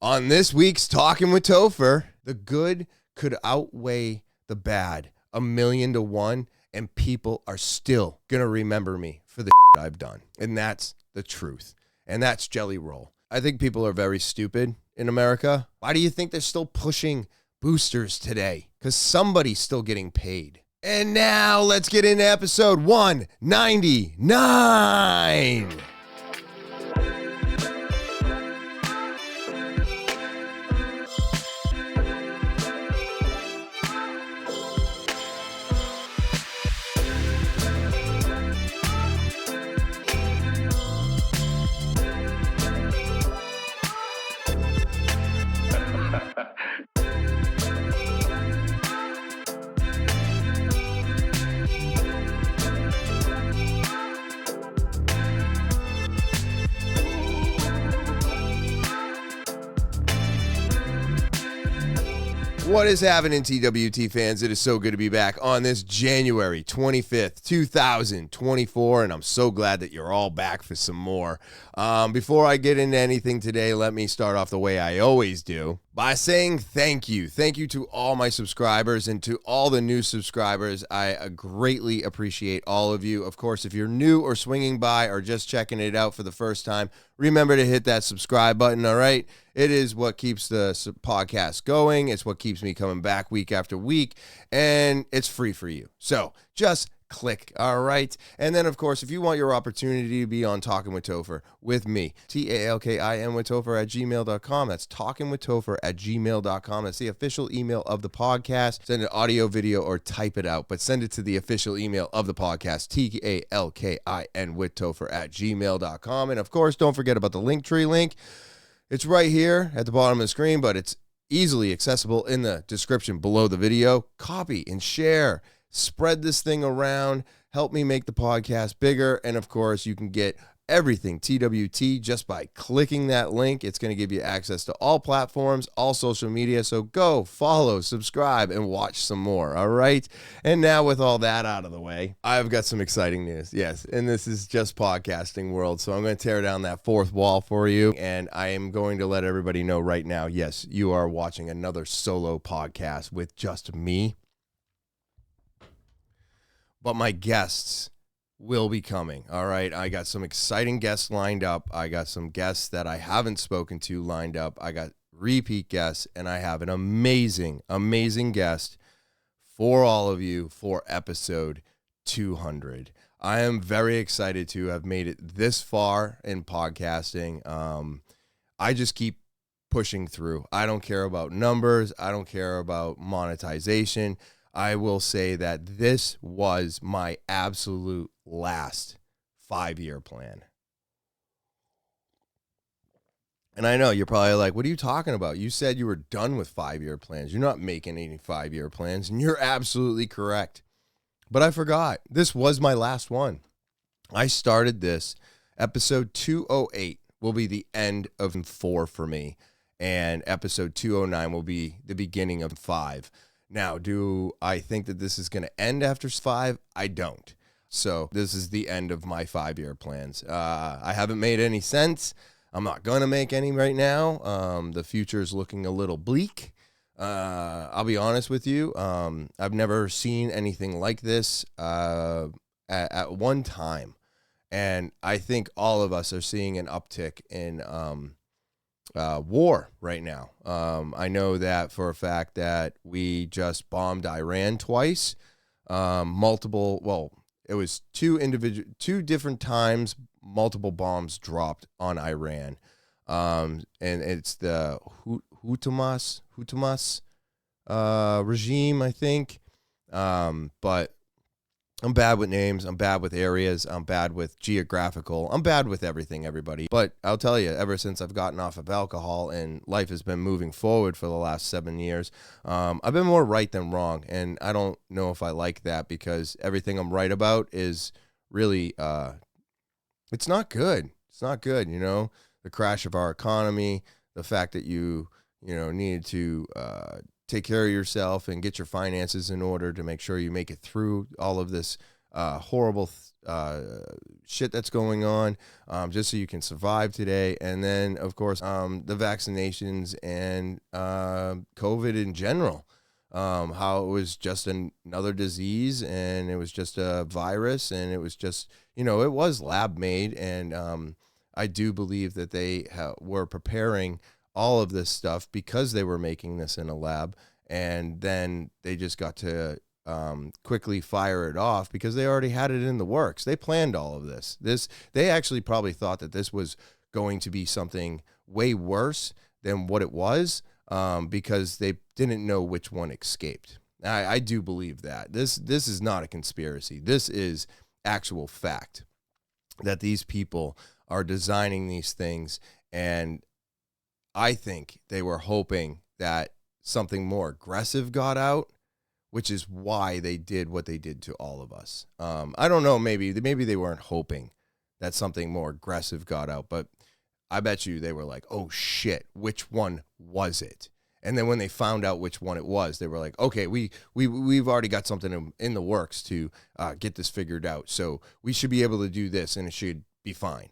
On this week's Talking with Topher, the good could outweigh the bad 1,000,000 to 1, and people are still going to remember me for the shit I've done. And that's the truth. And that's Jelly Roll. I think people are very stupid in America. Why do you think they're still pushing boosters today? Because somebody's still getting paid. And now let's get into episode 199. What is happening, TwT fans? It is so good to be back on this January 25th, 2024, and I'm so glad that you're all back for some more. Before I get into anything today, let me start off the way I always do by saying thank you. Thank you to all my subscribers and to all the new subscribers. I greatly appreciate all of you. Of course, if you're new or swinging by or just checking it out for the first time, remember to hit that subscribe button, all right? It is what keeps the podcast going. It's what keeps me coming back week after week, and it's free for you. So just click, all right? And then, of course, if you want your opportunity to be on Talking with Topher with me, TALKIN with Topher at gmail.com. That's talkinwithtopher@gmail.com. That's the official email of the podcast. Send an audio, video, or type it out, but send it to the official email of the podcast, TALKIN with Topher at gmail.com. And, of course, don't forget about the Linktree link. It's right here at the bottom of the screen, but it's easily accessible in the description below the video. Copy and share. Spread this thing around. Help me make the podcast bigger. And, of course, you can get everything TwT just by clicking that link. It's going to give you access to all platforms, all social media. So go follow, subscribe, and watch some more. All right. And now with all that out of the way, I've got some exciting news. Yes. And this is just podcasting world. So I'm going to tear down that fourth wall for you. And I am going to let everybody know right now, yes, you are watching another solo podcast with just me. But my guests will be coming. All right. I got some exciting guests lined up. I got some guests that I haven't spoken to lined up. I got repeat guests, and I have an amazing, amazing guest for all of you for episode 200. I am very excited to have made it this far in podcasting. I just keep pushing through. I don't care about numbers. I don't care about monetization. I will say that this was my absolute last 5-year plan. And I know you're probably like, what are you talking about? You said you were done with 5-year plans. You're not making any 5-year plans. And you're absolutely correct. But I forgot. This was my last one. I started this. Episode 208 will be the end of 4 for me. And episode 209 will be the beginning of 5. Now, do I think that this is going to end after 5? I don't. So this is the end of my 5-year plans. I haven't made any sense. I'm not going to make any right now. The future is looking a little bleak. I'll be honest with you. I've never seen anything like this at one time. And I think all of us are seeing an uptick in war right now. I know that for a fact that we just bombed Iran twice. It was two different times, multiple bombs dropped on Iran. And it's the Houthis regime, I think. But I'm bad with names. I'm bad with areas. I'm bad with geographical. I'm bad with everything, everybody. But I'll tell you, ever since I've gotten off of alcohol and life has been moving forward for the last 7 years, I've been more right than wrong. And I don't know if I like that, because everything I'm right about is really, it's not good. It's not good, you know, the crash of our economy, the fact that you needed to take care of yourself and get your finances in order to make sure you make it through all of this horrible shit that's going on, just so you can survive today. And then, of course, the vaccinations and COVID in general, how it was just another disease, and it was just a virus, and it was just, it was lab made. And I do believe that they were preparing all of this stuff because they were making this in a lab, and then they just got to quickly fire it off because they already had it in the works. They planned all of this. They actually probably thought that this was going to be something way worse than what it was, because they didn't know which one escaped. I do believe that. This is not a conspiracy. This is actual fact that these people are designing these things, and I think they were hoping that something more aggressive got out, which is why they did what they did to all of us. I don't know, maybe they weren't hoping that something more aggressive got out, but I bet you they were like, oh shit, which one was it? And then when they found out which one it was, they were like, okay, we've already got something in the works to get this figured out. So we should be able to do this, and it should be fine,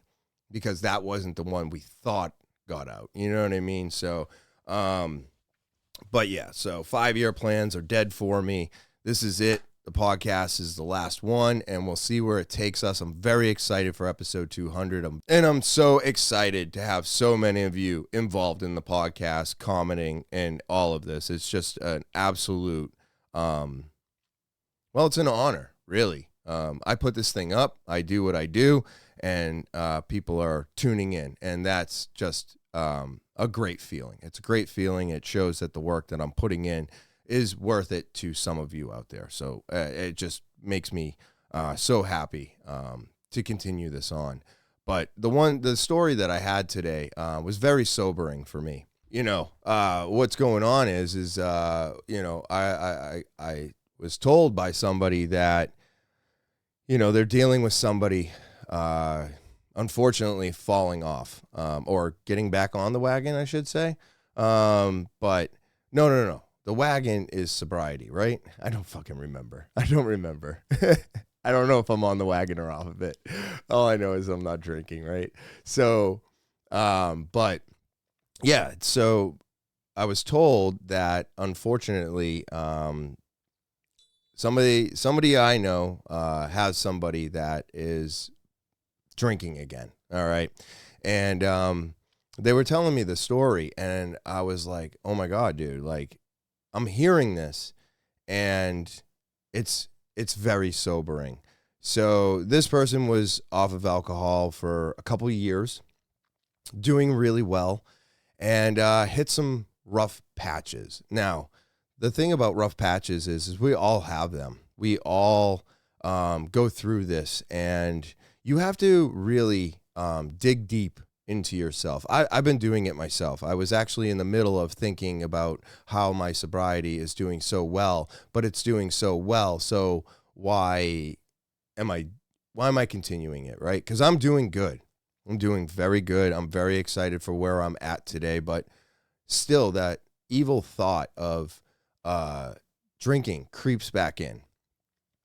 because that wasn't the one we thought got out. You know what I mean? So, but yeah, so 5-year plans are dead for me. This is it. The podcast is the last one, and we'll see where it takes us. I'm very excited for episode 200. I'm so excited to have so many of you involved in the podcast, commenting, and all of this. It's just an absolute, it's an honor, really. I put this thing up. I do what I do, and people are tuning in, and that's just a great feeling. It's a great feeling. It shows that the work that I'm putting in is worth it to some of you out there. So it just makes me so happy to continue this on. But the story that I had today was very sobering for me. What's going on is I was told by somebody that, they're dealing with somebody unfortunately falling off, or getting back on the wagon, I should say. But no. The wagon is sobriety, right? I don't fucking remember. I don't remember. I don't know if I'm on the wagon or off of it. All I know is I'm not drinking, right? So, but yeah, so I was told that unfortunately, somebody I know has somebody that is drinking again. All right. And they were telling me the story, and I was like, oh my God, dude, like, I'm hearing this, and it's very sobering. So this person was off of alcohol for a couple of years, doing really well, and hit some rough patches. Now, the thing about rough patches is we all have them. We all go through this, and you have to really dig deep into yourself. I've been doing it myself. I was actually in the middle of thinking about how my sobriety is doing so well, but it's doing so well. So why am I continuing it, right? Because I'm doing good. I'm doing very good. I'm very excited for where I'm at today, but still that evil thought of drinking creeps back in,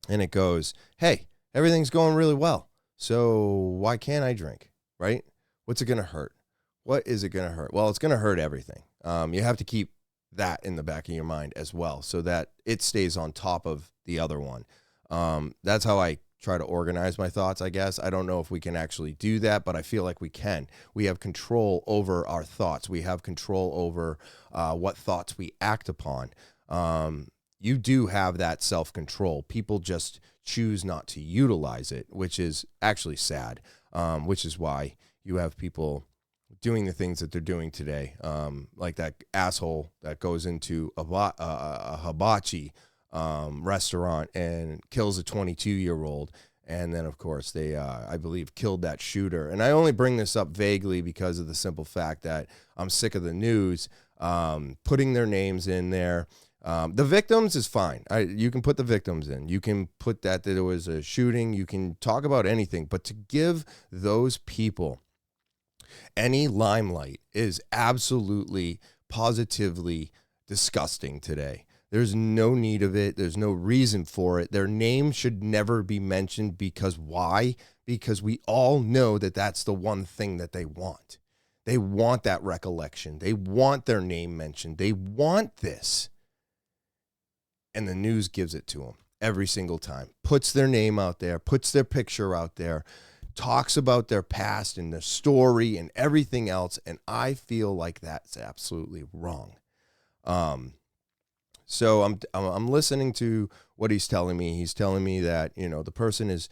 and it goes, hey, everything's going really well, so why can't I drink, right? What's it going to hurt? What is it going to hurt? Well, it's going to hurt everything. You have to keep that in the back of your mind as well, so that it stays on top of the other one. That's how I try to organize my thoughts, I guess. I don't know if we can actually do that, but I feel like we can. We have control over our thoughts. We have control over what thoughts we act upon. You do have that self-control. People just choose not to utilize it, which is actually sad, which is why you have people doing the things that they're doing today, like that asshole that goes into a hibachi restaurant and kills a 22-year-old. And then, of course, they, I believe, killed that shooter. And I only bring this up vaguely because of the simple fact that I'm sick of the news putting their names in there. The victims is fine. You can put the victims in. You can put that there was a shooting. You can talk about anything. But to give those people any limelight is absolutely, positively disgusting today. There's no need of it. There's no reason for it. Their name should never be mentioned because why? Because we all know that that's the one thing that they want. They want that recollection. They want their name mentioned. They want this. And the news gives it to them every single time. Puts their name out there, puts their picture out there, talks about their past and their story and everything else. And I feel like that's absolutely wrong. So I'm listening to what he's telling me. He's telling me that, the person is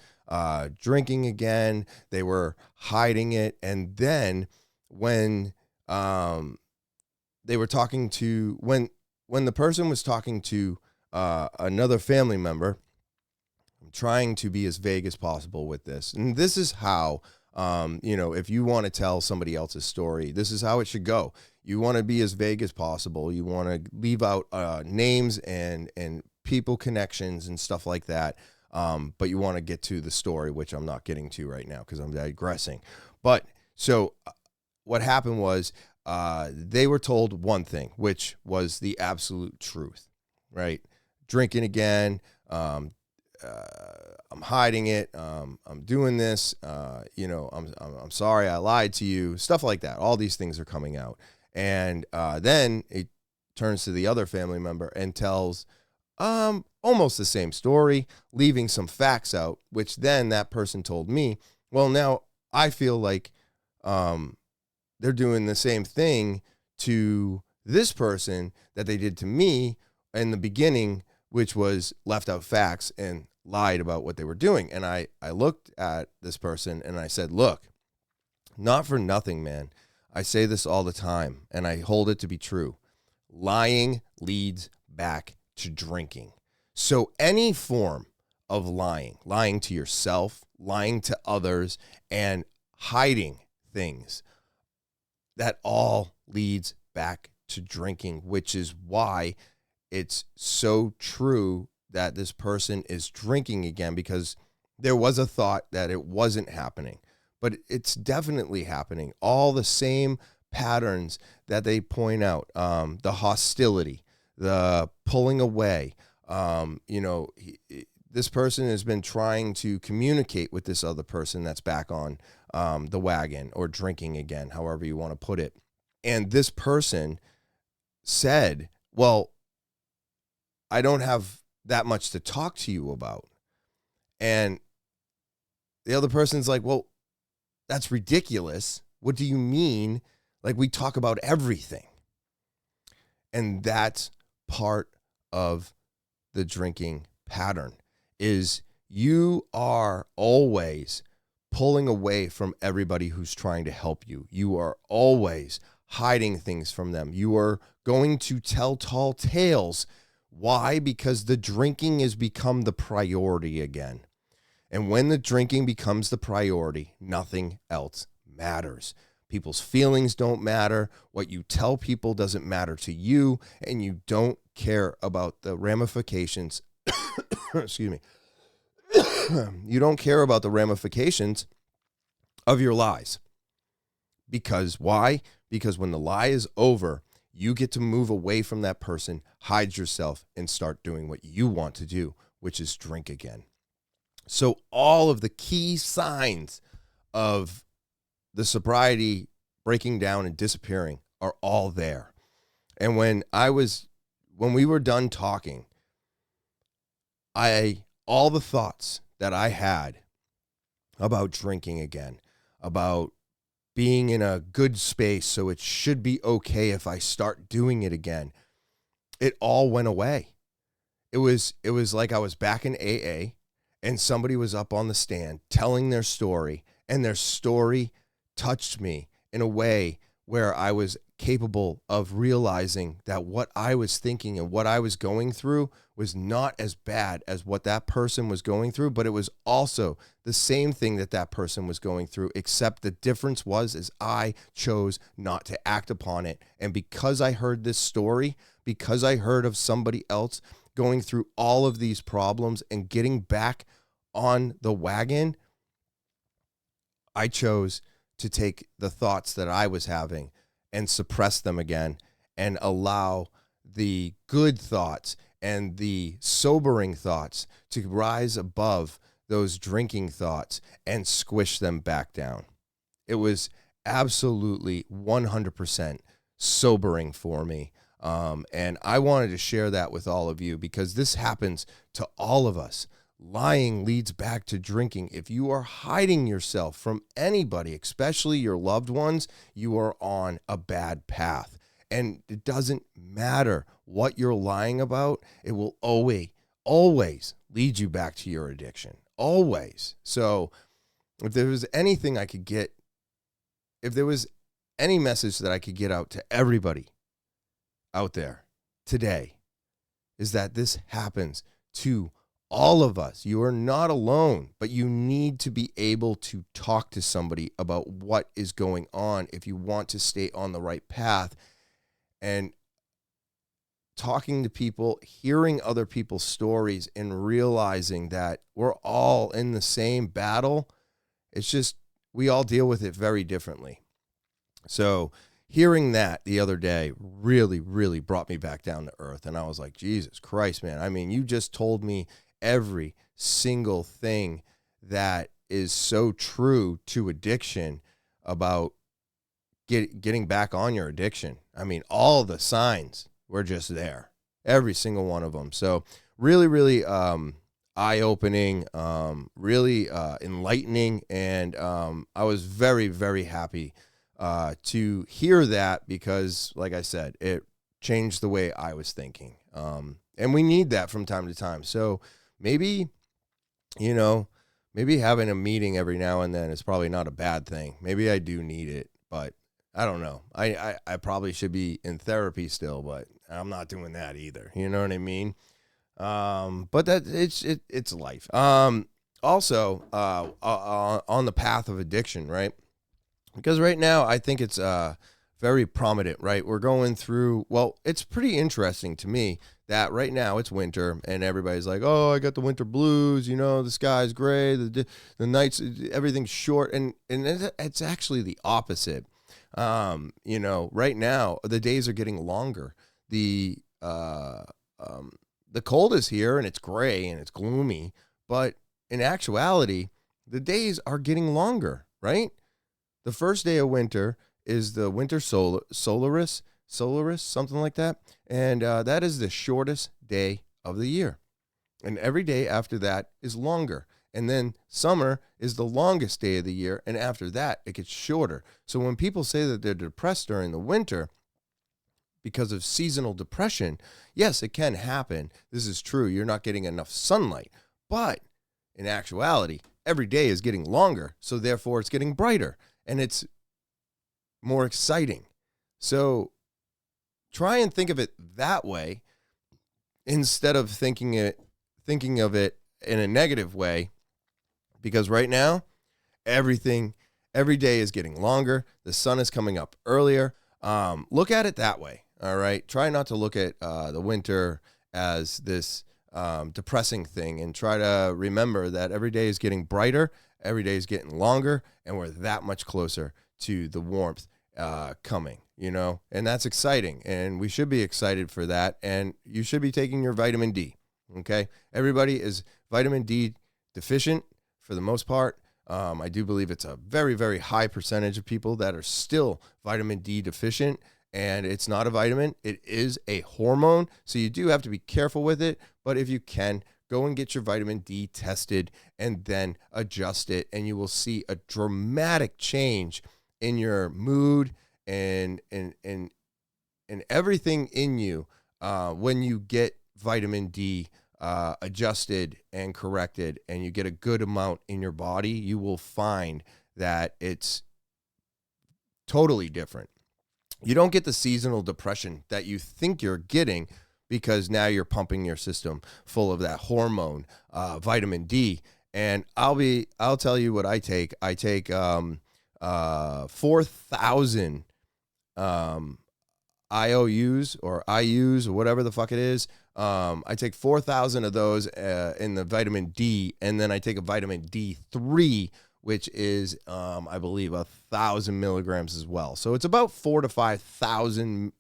drinking again. They were hiding it. And then when they were talking to, when the person was talking to another family member, I'm trying to be as vague as possible with this. And this is how, if you want to tell somebody else's story, this is how it should go. You want to be as vague as possible. You want to leave out names and people connections and stuff like that. But you want to get to the story, which I'm not getting to right now because I'm digressing. But so what happened was they were told one thing, which was the absolute truth, right? Drinking again. I'm hiding it. I'm doing this. I'm sorry I lied to you. Stuff like that. All these things are coming out. And then it turns to the other family member and tells almost the same story, leaving some facts out, which then that person told me, well, now I feel like they're doing the same thing to this person that they did to me in the beginning, which was left out facts and lied about what they were doing. And I looked at this person and I said, look, not for nothing, man. I say this all the time and I hold it to be true. Lying leads back to drinking. So any form of lying to yourself, lying to others, and hiding things, that all leads back to drinking, which is why it's so true that this person is drinking again, because there was a thought that it wasn't happening, but it's definitely happening. All the same patterns that they point out, the hostility, the pulling away. This person has been trying to communicate with this other person that's back on the wagon or drinking again, however you want to put it. And this person said, well, I don't have that much to talk to you about. And the other person's like, well, that's ridiculous. What do you mean? Like, we talk about everything. And that's part of the drinking pattern, is you are always pulling away from everybody who's trying to help you. You are always hiding things from them. You are going to tell tall tales. Why? Because the drinking has become the priority again. And when the drinking becomes the priority, nothing else matters. People's feelings don't matter. What you tell people doesn't matter to you, and you don't care about the ramifications. Excuse me. You don't care about the ramifications of your lies. Because why? Because when the lie is over, you get to move away from that person, hide yourself, and start doing what you want to do, which is drink again. So all of the key signs of the sobriety breaking down and disappearing are all there. And when we were done talking, all the thoughts that I had about drinking again, about being in a good space, so it should be okay if I start doing it again, it all went away. It was like I was back in AA and somebody was up on the stand telling their story, and their story touched me in a way where I was capable of realizing that what I was thinking and what I was going through was not as bad as what that person was going through, but it was also the same thing that that person was going through, except the difference is I chose not to act upon it. And because I heard this story, because I heard of somebody else going through all of these problems and getting back on the wagon, I chose to take the thoughts that I was having and suppress them again and allow the good thoughts and the sobering thoughts to rise above those drinking thoughts and squish them back down. It was absolutely 100% sobering for me. And I wanted to share that with all of you because this happens to all of us. Lying leads back to drinking. If you are hiding yourself from anybody, especially your loved ones, you are on a bad path. And it doesn't matter what you're lying about. It will always lead you back to your addiction. Always. So if there was anything I could get, if there was any message that I could get out to everybody out there today, is that this happens to all of us. You are not alone, but you need to be able to talk to somebody about what is going on if you want to stay on the right path. And talking to people, hearing other people's stories, and realizing that we're all in the same battle. It's just, we all deal with it very differently. So hearing that the other day really, really brought me back down to earth. And I was like, Jesus Christ, man. I mean, you just told me every single thing that is so true to addiction about getting back on your addiction. I mean, all the signs were just there, every single one of them. So really, really eye-opening, really enlightening. And I was very, very happy to hear that because, like I said, it changed the way I was thinking. And we need that from time to time. So maybe, maybe having a meeting every now and then is probably not a bad thing. Maybe I do need it, but I don't know. I probably should be in therapy still, but I'm not doing that either. You know what I mean? But that it's life. Also, on the path of addiction, right? Because right now I think it's very prominent, right? We're going through, well, it's pretty interesting to me that right now it's winter and everybody's like, oh, I got the winter blues, the sky's gray, the nights, everything's short. And it's actually the opposite. Right now the days are getting longer. The cold is here and it's gray and it's gloomy, but in actuality, the days are getting longer, right? The first day of winter is the winter Solaris, something like that. And that is the shortest day of the year. And every day after that is longer. And then summer is the longest day of the year. And after that, it gets shorter. So when people say that they're depressed during the winter because of seasonal depression, yes, it can happen. This is true. You're not getting enough sunlight. But in actuality, every day is getting longer. So therefore, it's getting brighter. And it's more exciting. So try and think of it that way instead of thinking of it in a negative way, because right now every day is getting longer. The sun is coming up earlier. Look at it that way. All right. Try not to look at the winter as this depressing thing, and try to remember that every day is getting brighter. Every day is getting longer, and we're that much closer to the warmth coming, and that's exciting, and we should be excited for that, and you should be taking your vitamin D, okay? Everybody is vitamin D deficient for the most part. I do believe it's a very, very high percentage of people that are still vitamin D deficient, and it's not a vitamin. It is a hormone, so you do have to be careful with it, but if you can, go and get your vitamin D tested and then adjust it, and you will see a dramatic change in your mood and everything in you when you get vitamin D adjusted and corrected, and you get a good amount in your body. You will find that it's totally different. You don't get the seasonal depression that you think you're getting, because now you're pumping your system full of that hormone, vitamin D. And I'll tell you what I take. I take 4,000 IOUs or IUs or whatever the fuck it is. I take 4,000 of those in the vitamin D, and then I take a vitamin D3, which is, I believe, 1,000 milligrams as well. So it's about 4,000 to 5,000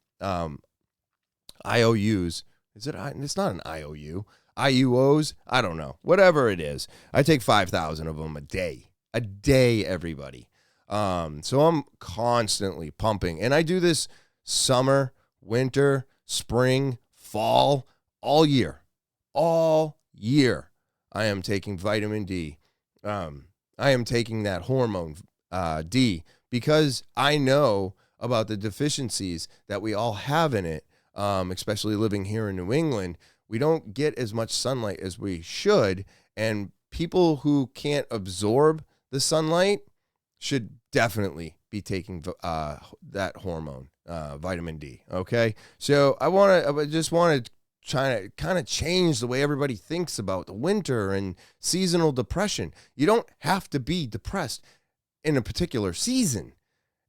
IOUs. It's not an IOU. IUOs? I don't know. Whatever it is. I take 5,000 of them a day. A day, everybody. So I'm constantly pumping. And I do this summer, winter, spring, fall, all year. All year. I am taking vitamin D. I am taking that hormone D because I know about the deficiencies that we all have in it, especially living here in New England. We don't get as much sunlight as we should, and people who can't absorb the sunlight should definitely be taking that hormone, vitamin D. Okay, so I just want to try to kind of change the way everybody thinks about the winter and seasonal depression. You don't have to be depressed in a particular season.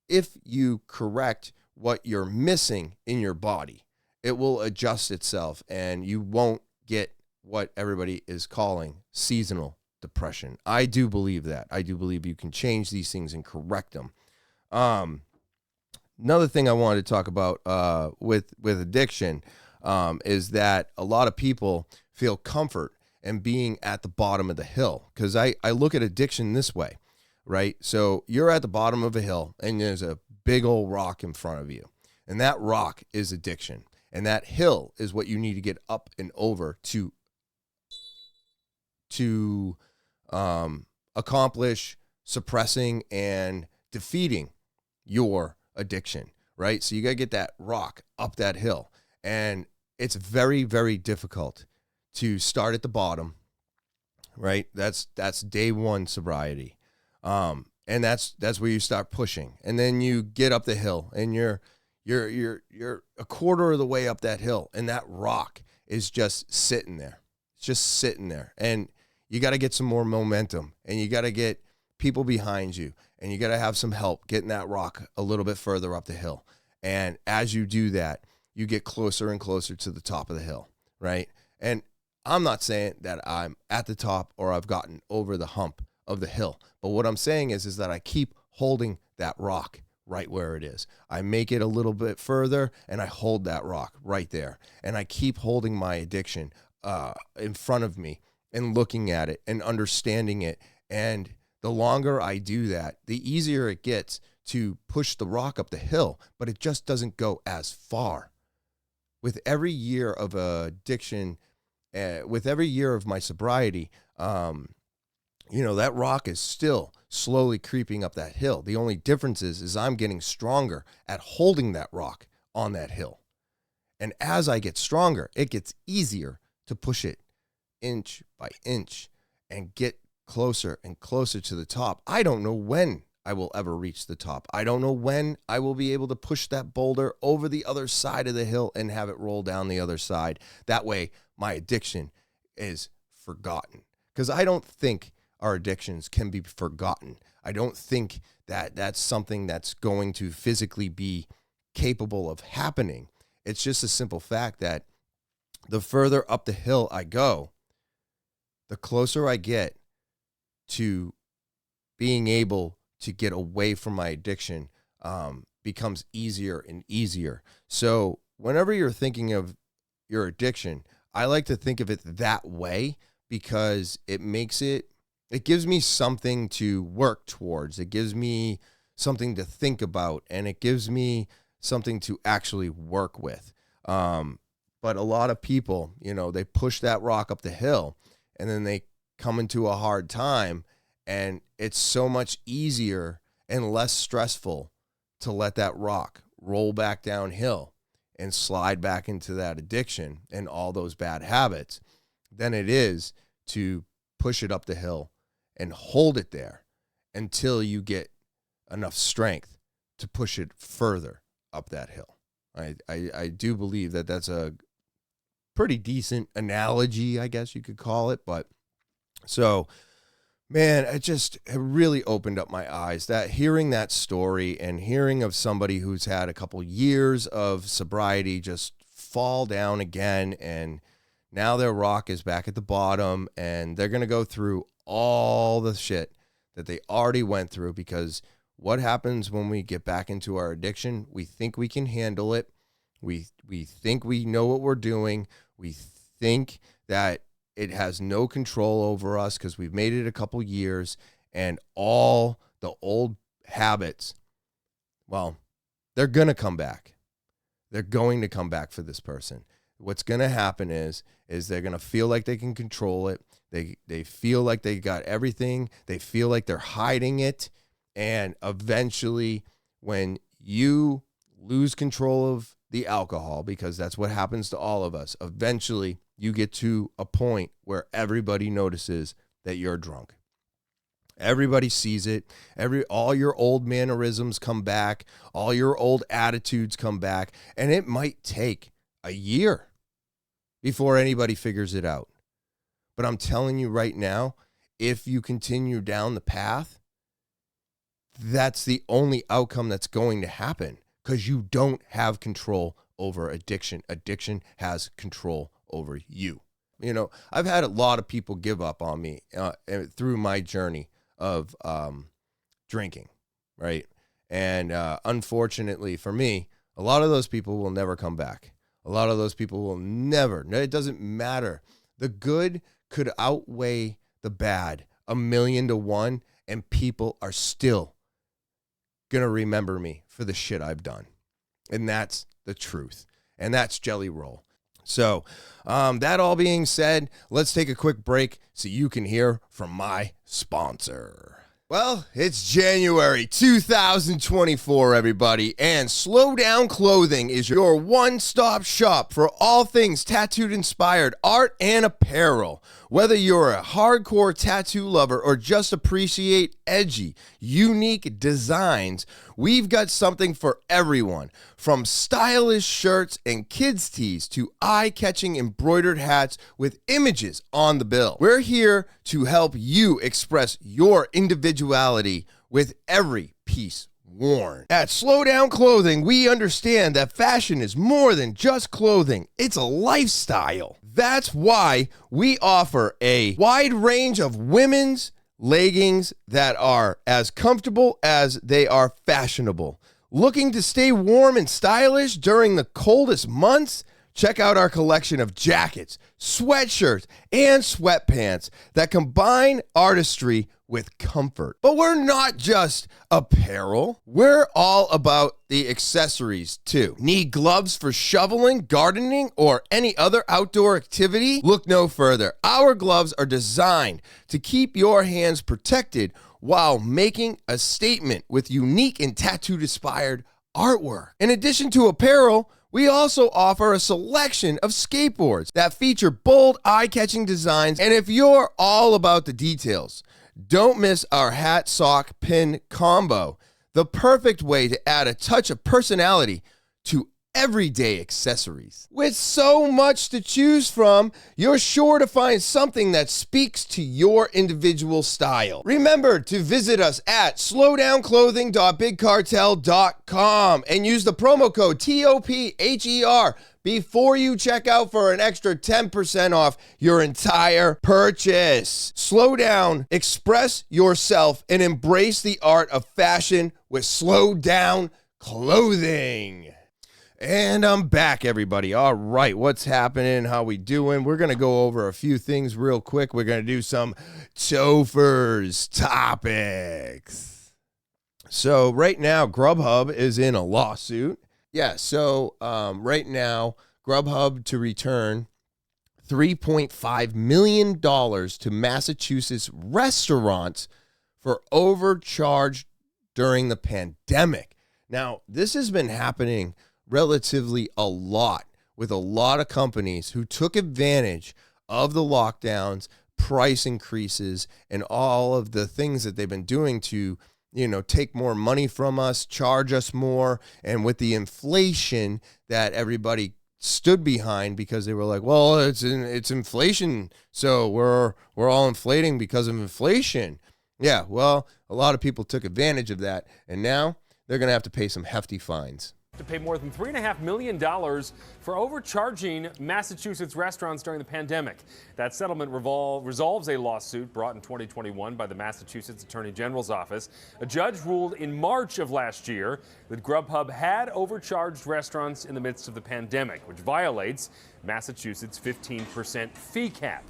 If you correct what you're missing in your body, it will adjust itself and you won't get what everybody is calling seasonal depression. I do believe that. I do believe you can change these things and correct them. Another thing I wanted to talk about with addiction is that a lot of people feel comfort in being at the bottom of the hill. Because I look at addiction this way, right? So you're at the bottom of a hill and there's a big old rock in front of you. And that rock is addiction. And that hill is what you need to get up and over to accomplish suppressing and defeating your addiction, right? So you got to get that rock up that hill. And it's very, very difficult to start at the bottom, right? That's day one sobriety. And that's where you start pushing. And then you get up the hill and you're a quarter of the way up that hill, and that rock is just sitting there. It's just sitting there. And you got to get some more momentum, and you got to get people behind you, and you got to have some help getting that rock a little bit further up the hill. And as you do that, you get closer and closer to the top of the hill, right? And I'm not saying that I'm at the top or I've gotten over the hump of the hill, but what I'm saying is that I keep holding that rock right where it is. I make it a little bit further and I hold that rock right there. And I keep holding my addiction in front of me and looking at it and understanding it. And the longer I do that, the easier it gets to push the rock up the hill, but it just doesn't go as far. With every year of addiction, with every year of my sobriety, that rock is still slowly creeping up that hill. The only difference is I'm getting stronger at holding that rock on that hill. And as I get stronger, it gets easier to push it inch by inch and get closer and closer to the top. I don't know when I will ever reach the top. I don't know when I will be able to push that boulder over the other side of the hill and have it roll down the other side. That way, my addiction is forgotten. Because I don't think our addictions can be forgotten. I don't think that that's something that's going to physically be capable of happening. It's just a simple fact that the further up the hill I go, the closer I get to being able to get away from my addiction becomes easier and easier. So whenever you're thinking of your addiction, I like to think of it that way because it gives me something to work towards. It gives me something to think about, and it gives me something to actually work with. But a lot of people, they push that rock up the hill, and then they come into a hard time, and it's so much easier and less stressful to let that rock roll back downhill and slide back into that addiction and all those bad habits than it is to push it up the hill and hold it there until you get enough strength to push it further up that hill. I do believe that that's a pretty decent analogy, I guess you could call it. But so, man, it really opened up my eyes, that hearing that story and hearing of somebody who's had a couple years of sobriety just fall down again, and now their rock is back at the bottom, and they're going to go through all the shit that they already went through. Because what happens when we get back into our addiction? We think we can handle it. We think we know what we're doing. We think that it has no control over us because we've made it a couple years, and all the old habits, well, they're going to come back. They're going to come back for this person. What's going to happen is they're going to feel like they can control it. They feel like they got everything. They feel like they're hiding it. And eventually, when you lose control of the alcohol, because that's what happens to all of us, eventually you get to a point where everybody notices that you're drunk. Everybody sees it. All your old mannerisms come back. All your old attitudes come back. And it might take a year before anybody figures it out. But I'm telling you right now, if you continue down the path, that's the only outcome that's going to happen, because you don't have control over addiction. Addiction has control over you. You know, I've had a lot of people give up on me through my journey of drinking, right? And unfortunately for me, a lot of those people will never come back. A lot of those people will never. It doesn't matter. The good could outweigh the bad 1,000,000 to 1, and people are still going to remember me for the shit I've done. And that's the truth. And that's Jelly Roll. So that all being said, let's take a quick break so you can hear from my sponsor. Well, it's January 2024, everybody, and SlowDown Clothing is your one-stop shop for all things tattooed-inspired art and apparel. Whether you're a hardcore tattoo lover or just appreciate edgy, unique designs, we've got something for everyone. From stylish shirts and kids' tees to eye-catching embroidered hats with images on the bill. We're here to help you express your individuality with every piece worn. At SlowDown Clothing, we understand that fashion is more than just clothing. It's a lifestyle. That's why we offer a wide range of women's leggings that are as comfortable as they are fashionable. Looking to stay warm and stylish during the coldest months? Check out our collection of jackets, sweatshirts, and sweatpants that combine artistry with comfort. But we're not just apparel. We're all about the accessories too. Need gloves for shoveling, gardening, or any other outdoor activity? Look no further. Our gloves are designed to keep your hands protected while making a statement with unique and tattooed-inspired artwork. In addition to apparel, we also offer a selection of skateboards that feature bold, eye-catching designs. And if you're all about the details, don't miss our hat, sock, pin combo, the perfect way to add a touch of personality to everyday accessories. With so much to choose from, you're sure to find something that speaks to your individual style. Remember to visit us at slowdownclothing.bigcartel.com and use the promo code TOPHER before you check out for an extra 10% off your entire purchase. Slow down, express yourself, and embrace the art of fashion with SlowDown Clothing. And I'm back, everybody. All right, what's happening? How we doing? We're going to go over a few things real quick. We're going to do some Topher's topics. So right now, Grubhub is in a lawsuit. Yeah, so right now, Grubhub to return $3.5 million to Massachusetts restaurants for overcharge during the pandemic. Now, this has been happening relatively a lot with a lot of companies who took advantage of the lockdowns, price increases, and all of the things that they've been doing to, you know, take more money from us, charge us more. And with the inflation that everybody stood behind, because they were like, well, it's inflation, so we're all inflating because of inflation. Yeah, well, a lot of people took advantage of that, and now they're going to have to pay some hefty fines. to pay more than $3.5 million for overcharging Massachusetts restaurants during the pandemic. That settlement resolves a lawsuit brought in 2021 by the Massachusetts Attorney General's office. A judge ruled in March of last year that Grubhub had overcharged restaurants in the midst of the pandemic, which violates Massachusetts' 15% fee cap.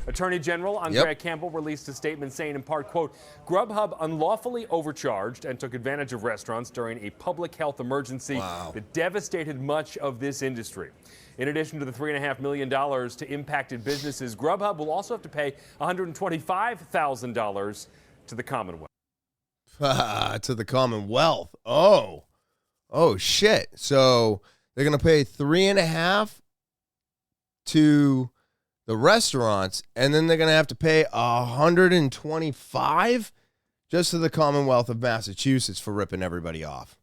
Attorney General Andrea Campbell released a statement saying, in part, quote, Grubhub unlawfully overcharged and took advantage of restaurants during a public health emergency that devastated much of this industry. In addition to the $3.5 million to impacted businesses, Grubhub will also have to pay $125,000 to the Commonwealth. To the Commonwealth. Oh, shit. So they're going to pay $3.5 to the restaurants, and then they're going to have to pay $125 just to the Commonwealth of Massachusetts for ripping everybody off.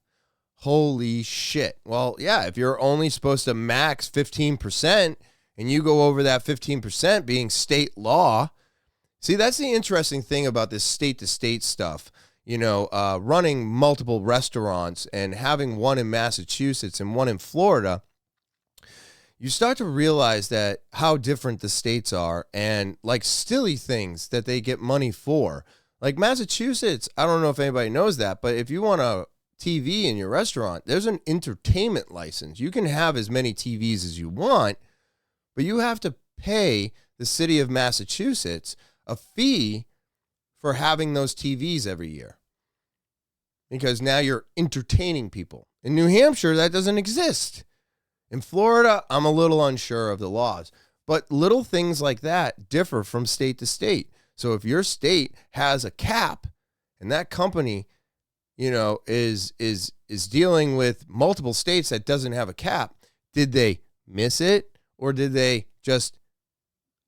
Holy shit. Well, yeah, if you're only supposed to max 15% and you go over that 15% being state law, see, that's the interesting thing about this state-to-state stuff. You know, running multiple restaurants and having one in Massachusetts and one in Florida, you start to realize that how different the states are and like silly things that they get money for. Like Massachusetts, I don't know if anybody knows that, but if you want a TV in your restaurant, there's an entertainment license. You can have as many TVs as you want, but you have to pay the city of Massachusetts a fee for having those TVs every year. Because now you're entertaining people. In New Hampshire, that doesn't exist. In Florida, I'm a little unsure of the laws, but little things like that differ from state to state. So if your state has a cap and that company, you know, is dealing with multiple states that doesn't have a cap, did they miss it or did they just,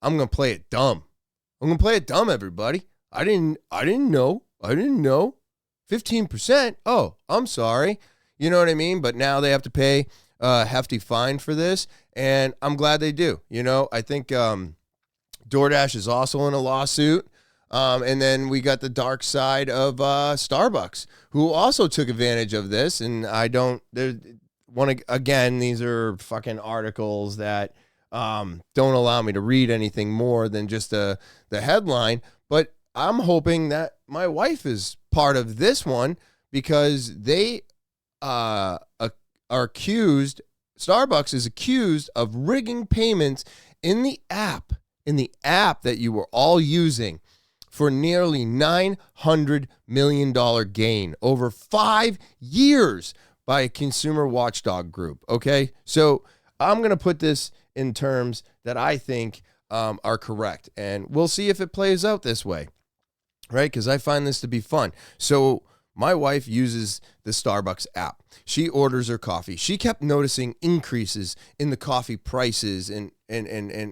I'm going to play it dumb. I'm going to play it dumb, everybody. I didn't know. 15%. Oh, I'm sorry. You know what I mean? But now they have to pay a hefty fine for this, and I'm glad they do. You know, I think DoorDash is also in a lawsuit, and then we got the dark side of Starbucks, who also took advantage of this, and these are fucking articles that don't allow me to read anything more than just the headline, but I'm hoping that my wife is part of this one because they are accused, Starbucks is accused of rigging payments in the app that you were all using for nearly $900 million gain over 5 years by a consumer watchdog group. Okay, so I'm going to put this in terms that I think are correct, and we'll see if it plays out this way, right? Because I find this to be fun. So my wife uses the Starbucks app. She orders her coffee. She kept noticing increases in the coffee prices and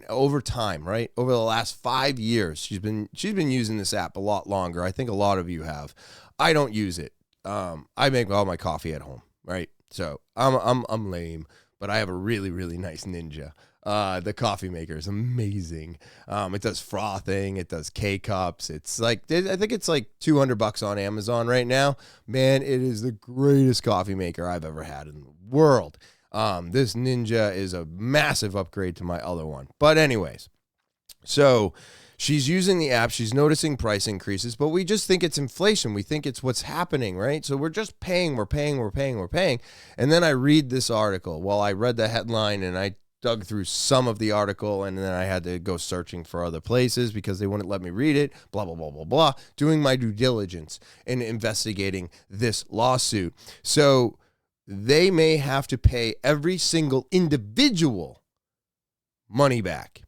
over time, right? Over the last 5 years, she's been using this app a lot longer. I think a lot of you have. I don't use it. I make all my coffee at home, right? So I'm lame, but I have a really, really nice Ninja. The coffee maker is amazing. It does frothing. It does K-cups. It's like, I think it's like $200 on Amazon right now. Man, it is the greatest coffee maker I've ever had in the world. This Ninja is a massive upgrade to my other one. But anyways, so she's using the app. She's noticing price increases, but we just think it's inflation. We think it's what's happening, right? So we're just paying. And then I read this article. Well, I read the headline and I dug through some of the article, and then I had to go searching for other places because they wouldn't let me read it, blah, blah, blah, blah, blah, doing my due diligence in investigating this lawsuit. So they may have to pay every single individual money back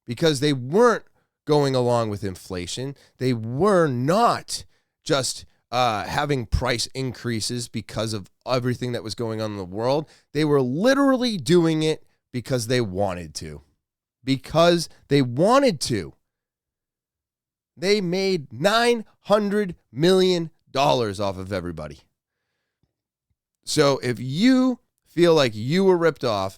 because they weren't going along with inflation. They were not just having price increases because of everything that was going on in the world. They were literally doing it because they wanted to. Because they wanted to. They made $900 million off of everybody. So if you feel like you were ripped off,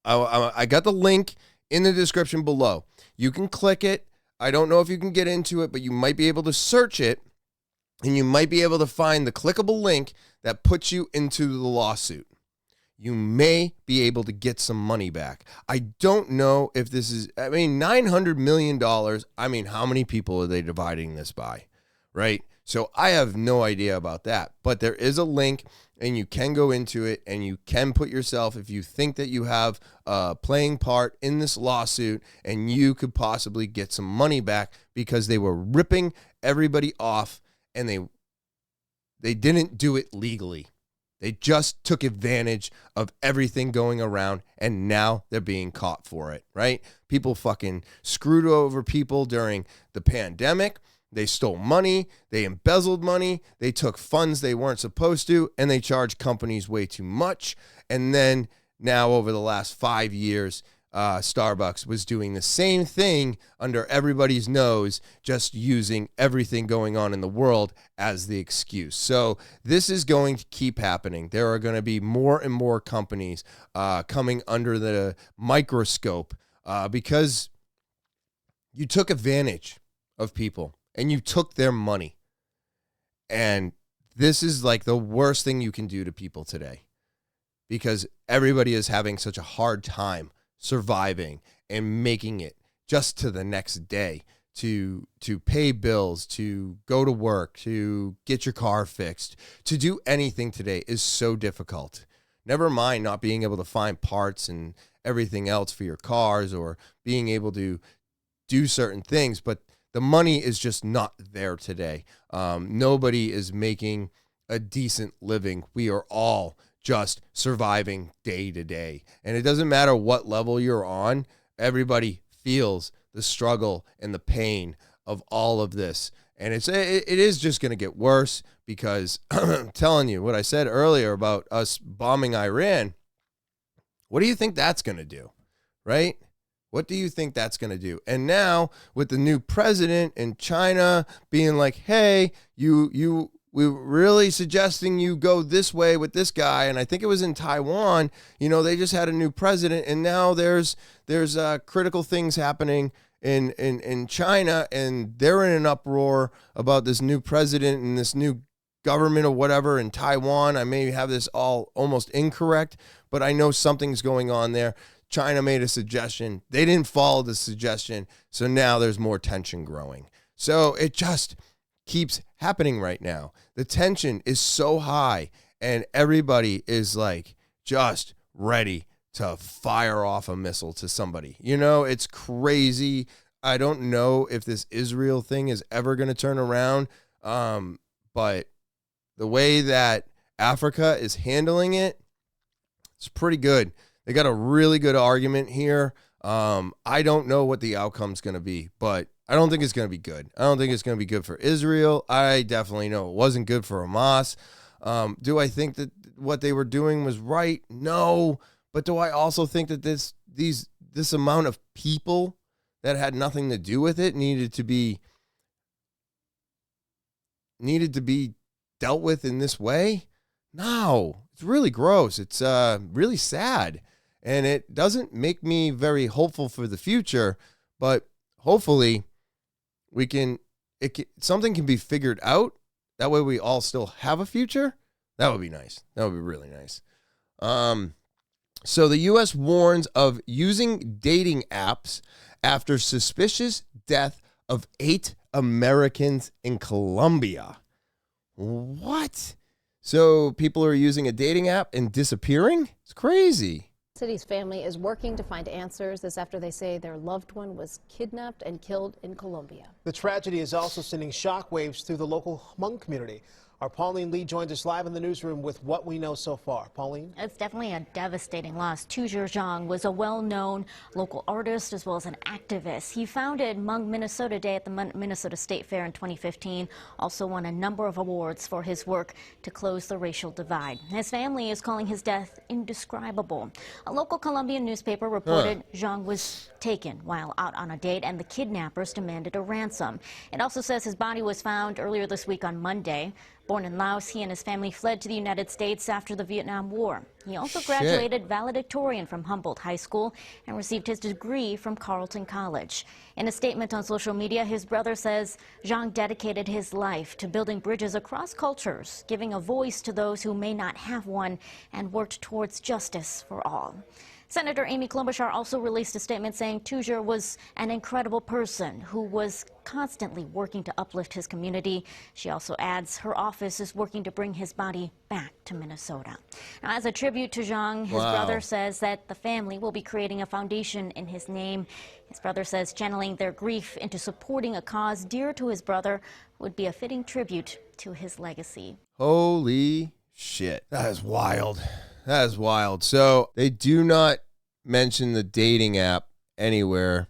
I got the link in the description below. You can click it. I don't know if you can get into it, but you might be able to search it. and you might be able to find the clickable link that puts you into the lawsuit. You may be able to get some money back. I don't know if this is, I mean, $900 million. I mean, how many people are they dividing this by, right? So I have no idea about that, but there is a link and you can go into it and you can put yourself, if you think that you have a playing part in this lawsuit, and you could possibly get some money back because they were ripping everybody off and they didn't do it legally. They just took advantage of everything going around, and now they're being caught for it, right? People fucking screwed over people during the pandemic. They stole money. They embezzled money. They took funds they weren't supposed to, and they charged companies way too much. And then now over the last 5 years, Starbucks was doing the same thing under everybody's nose, just using everything going on in the world as the excuse. So this is going to keep happening. There are going to be more and more companies coming under the microscope because you took advantage of people and you took their money. And this is like the worst thing you can do to people today, because everybody is having such a hard time surviving and making it just to the next day, to pay bills, to go to work, to get your car fixed, to do anything today is so difficult. Never mind not being able to find parts and everything else for your cars, or being able to do certain things, but the money is just not there today. Nobody is making a decent living. We are all just surviving day to day. And it doesn't matter what level you're on, everybody feels the struggle and the pain of all of this. And it is just going to get worse, because I'm telling you what I said earlier about us bombing Iran. What do you think that's going to do, right? What do you think that's going to do? And now with the new president in China being like, hey, we're really suggesting you go this way with this guy. And I think it was in Taiwan, they just had a new president, and now there's critical things happening in China, and they're in an uproar about this new president and this new government or whatever in Taiwan. I may have this all almost incorrect, but I know something's going on there. China made a suggestion. They didn't follow the suggestion. So now there's more tension growing. So it just keeps happening right now. The tension is so high, and everybody is like just ready to fire off a missile to somebody. It's crazy. I don't know if this Israel thing is ever going to turn around. But the way that Africa is handling it, it's pretty good. They got a really good argument here. I don't know what the outcome's going to be, but I don't think it's going to be good. I don't think it's going to be good for Israel. I definitely know it wasn't good for Hamas. Do I think that what they were doing was right? No. But do I also think that this amount of people that had nothing to do with it needed to be dealt with in this way? No. It's really gross. It's really sad. And it doesn't make me very hopeful for the future, but hopefully something can be figured out. That way we all still have a future. That would be nice. That would be really nice. So the U.S. warns of using dating apps after suspicious death of 8 Americans in Colombia. What? So people are using a dating app and disappearing? It's crazy. City's family is working to find answers. This after they say their loved one was kidnapped and killed in Colombia. The tragedy is also sending shockwaves through the local Hmong community. Our Pauline Lee joins us live in the newsroom with what we know so far. Pauline? It's definitely a devastating loss. Tu Zhang was a well-known local artist as well as an activist. He founded Hmong Minnesota Day at the Minnesota State Fair in 2015. Also won a number of awards for his work to close the racial divide. His family is calling his death indescribable. A local Colombian newspaper reported Zhang was taken while out on a date and the kidnappers demanded a ransom. It also says his body was found earlier this week on Monday. Born in Laos, he and his family fled to the United States after the Vietnam War. He also graduated valedictorian from Humboldt High School and received his degree from Carleton College. In a statement on social media, his brother says Zhang dedicated his life to building bridges across cultures, giving a voice to those who may not have one, and worked towards justice for all. Senator Amy Klobuchar also released a statement saying TwT was an incredible person who was constantly working to uplift his community. She also adds her office is working to bring his body back to Minnesota. Now, as a tribute to Zhang, his brother says that the family will be creating a foundation in his name. His brother says channeling their grief into supporting a cause dear to his brother would be a fitting tribute to his legacy. Holy shit. That is wild. That is wild. So they do not mention the dating app anywhere.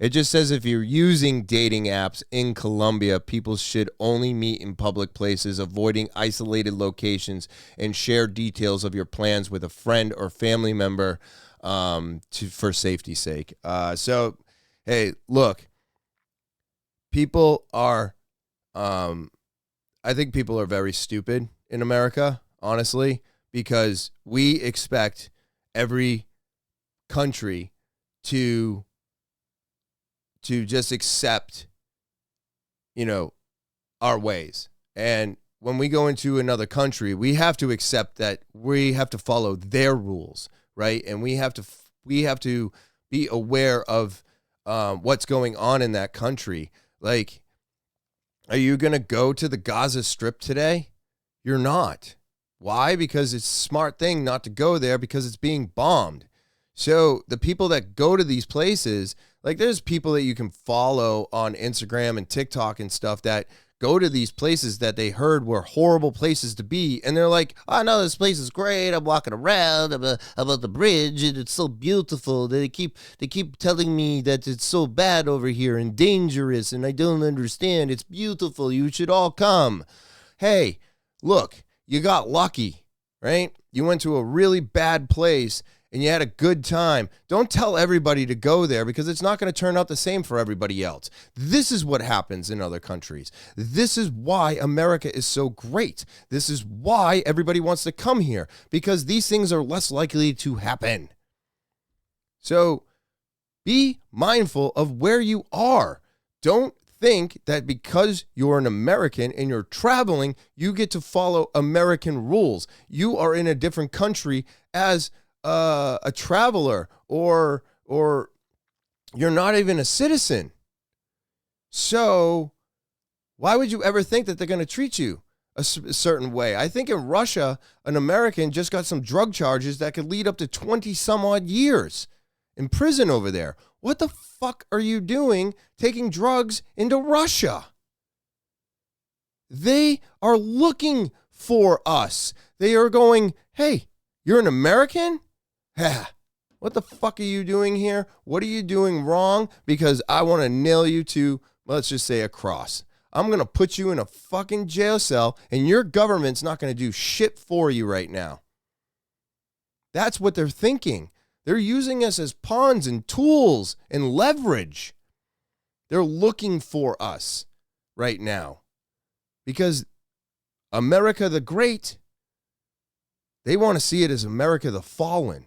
It just says if you're using dating apps in Colombia, people should only meet in public places, avoiding isolated locations, and share details of your plans with a friend or family member for safety's sake. So, hey, look, people are, I think people are very stupid in America, honestly, because we expect every country to just accept, our ways. And when we go into another country, we have to accept that we have to follow their rules, right? And we have to be aware of what's going on in that country. Like, are you going to go to the Gaza Strip today? You're not. Why? Because it's a smart thing not to go there because it's being bombed. So the people that go to these places, like there's people that you can follow on Instagram and TikTok and stuff that go to these places that they heard were horrible places to be. And they're like, oh, no, this place is great. I'm walking around about the bridge and it's so beautiful. They keep telling me that it's so bad over here and dangerous and I don't understand. It's beautiful. You should all come. Hey, look. You got lucky, right? You went to a really bad place and you had a good time. Don't tell everybody to go there because it's not going to turn out the same for everybody else. This is what happens in other countries. This is why America is so great. This is why everybody wants to come here because these things are less likely to happen. So be mindful of where you are. Don't think that because you're an American and you're traveling, you get to follow American rules. You are in a different country as a traveler or you're not even a citizen. So why would you ever think that they're going to treat you a certain way? I think in Russia, an American just got some drug charges that could lead up to 20 some odd years in prison over there. What the fuck are you doing taking drugs into Russia? They are looking for us. They are going, hey, you're an American? What the fuck are you doing here? What are you doing wrong? Because I want to nail you to, let's just say, a cross. I'm going to put you in a fucking jail cell and your government's not going to do shit for you right now. That's what they're thinking. They're using us as pawns and tools and leverage. They're looking for us right now because America the Great, they want to see it as America the Fallen.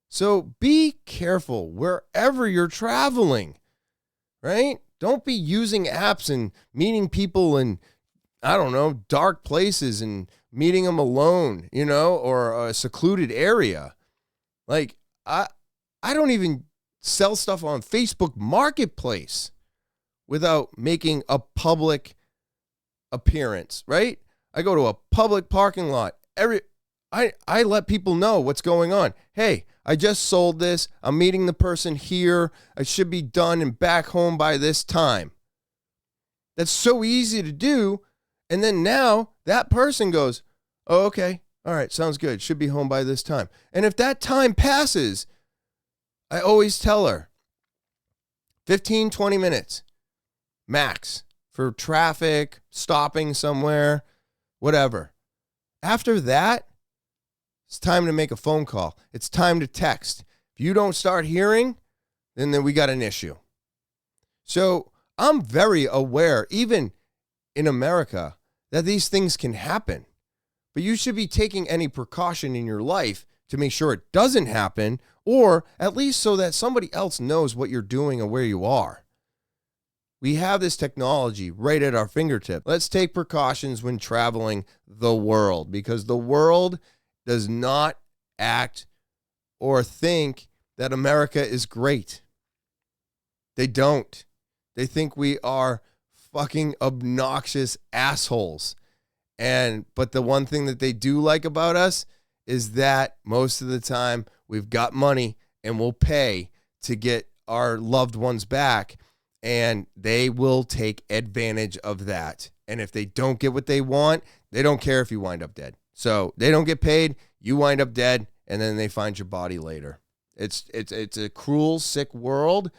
So be careful wherever you're traveling, right? Don't be using apps and meeting people in, I don't know, dark places and meeting them alone, or a secluded area. Like, I don't even sell stuff on Facebook Marketplace without making a public appearance, right? I go to a public parking lot. I let people know what's going on. Hey, I just sold this. I'm meeting the person here. I should be done and back home by this time. That's so easy to do. And then now that person goes, oh, okay. All right, sounds good. Should be home by this time. And if that time passes, I always tell her 15, 20 minutes max for traffic, stopping somewhere, whatever. After that, it's time to make a phone call. It's time to text. If you don't start hearing, then we got an issue. So I'm very aware, even in America, that these things can happen. But you should be taking any precaution in your life to make sure it doesn't happen, or at least so that somebody else knows what you're doing or where you are. We have this technology right at our fingertip. Let's take precautions when traveling the world, because the world does not act or think that America is great. They don't. They think we are fucking obnoxious assholes. But the one thing that they do like about us is that most of the time we've got money and we'll pay to get our loved ones back, and they will take advantage of that. And if they don't get what they want, they don't care if you wind up dead. So they don't get paid, you wind up dead, and then they find your body later. It's a cruel, sick world,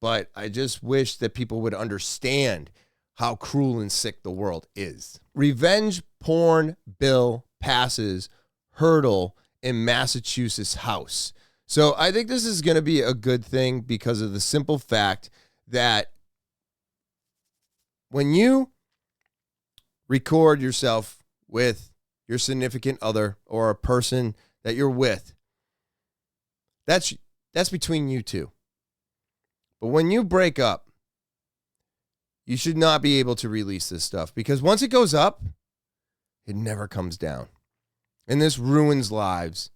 but I just wish that people would understand how cruel and sick the world is. Revenge porn bill passes hurdle in Massachusetts House. So I think this is going to be a good thing because of the simple fact that when you record yourself with your significant other or a person that you're with, that's between you two. But when you break up, you should not be able to release this stuff, because once it goes up, it never comes down. And this ruins lives.